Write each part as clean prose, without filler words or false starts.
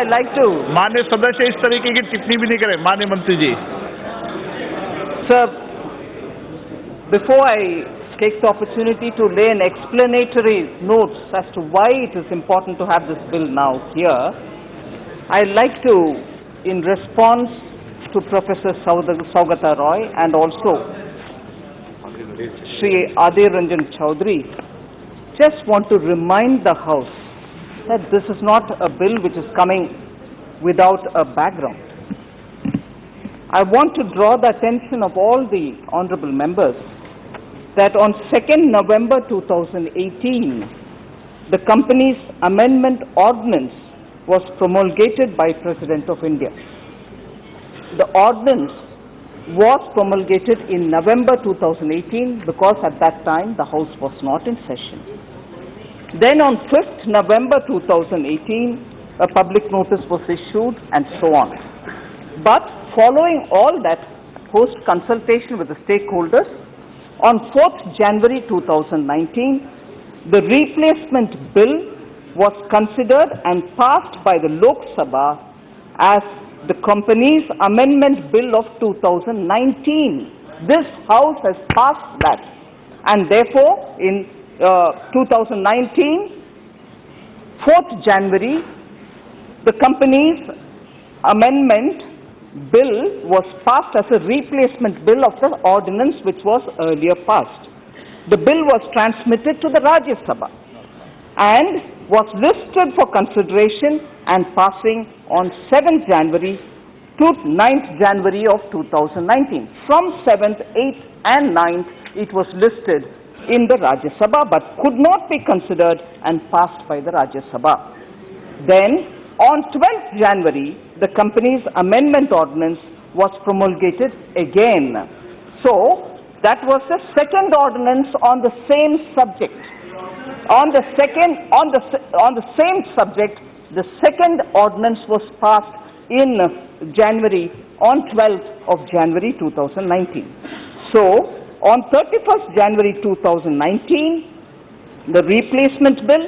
I'd like to. माननीय सदस्य इस तरीके की टिप्पणी भी नहीं करें, माननीय मंत्री जी। Sir, before I take the opportunity to lay an explanatory notes as to why it is important to have this bill now here, I'd like to, in response to Professor Saugata Roy and also Sri Adir Ranjan Chaudhary, just want to remind the House that this is not a bill which is coming without a background. I want to draw the attention of all the honorable members that on 2nd November 2018, the company's amendment ordinance was promulgated by President of India. The ordinance was promulgated in November 2018 because at that time the House was not in session. Then on 5th November 2018, a public notice was issued and so on. But following all that post-consultation with the stakeholders, on 4th January 2019, the replacement bill was considered and passed by the Lok Sabha as the company's amendment bill of 2019. This House has passed that, and therefore in 2019, 4th January, the company's amendment bill was passed as a replacement bill of the ordinance which was earlier passed. The bill was transmitted to the Rajya Sabha and was listed for consideration and passing on 7th January to 9th January of 2019. From 7th, 8th and 9th, it was listed in the Rajya Sabha but could not be considered and passed by the Rajya Sabha. Then, on 12th January, the company's amendment ordinance was promulgated again. So, that was the second ordinance on the same subject. On the same subject, the second ordinance was passed in January, on 12th of January 2019. So, on 31st January 2019, the replacement bill,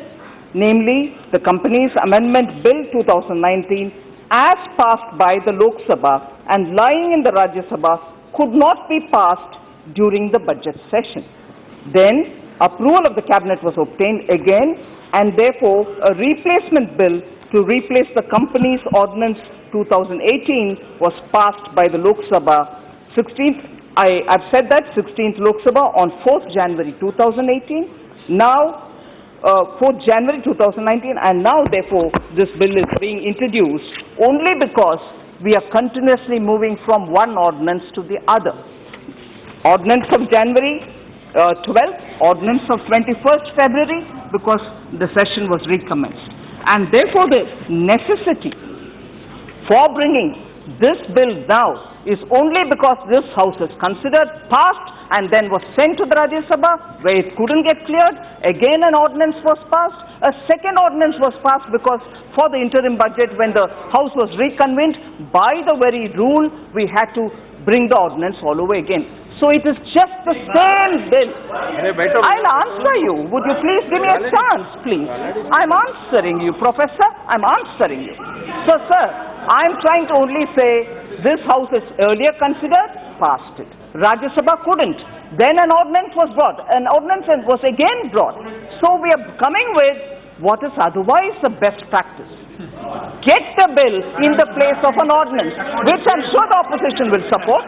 namely the company's amendment bill 2019, as passed by the Lok Sabha and lying in the Rajya Sabha, could not be passed during the budget session. Then, approval of the cabinet was obtained again, and therefore a replacement bill to replace the company's ordinance 2018 was passed by the Lok Sabha 16th. I've said that 16th Lok Sabha on 4th January 2018. Now 4th January 2019, and now therefore this bill is being introduced only because we are continuously moving from one ordinance to the other. Ordinance of January 12th, ordinance of 21st February, because the session was recommenced. And therefore the necessity for bringing this bill now is only because this House has considered, passed, and then was sent to the Rajya Sabha, where it couldn't get cleared. Again an ordinance was passed. A second ordinance was passed because for the interim budget, when the House was reconvened, by the very rule, we had to bring the ordinance all over again. So it is just the same bill. I'll answer you. Would you please give me a chance, please? I'm answering you, Professor. I'm answering you. So, sir, I'm trying to only say this House has earlier considered, passed it. Rajya Sabha couldn't. Then an ordinance was brought. An ordinance was again brought. So we are coming with what is otherwise the best practice. Get the bill in the place of an ordinance, which I'm sure the opposition will support.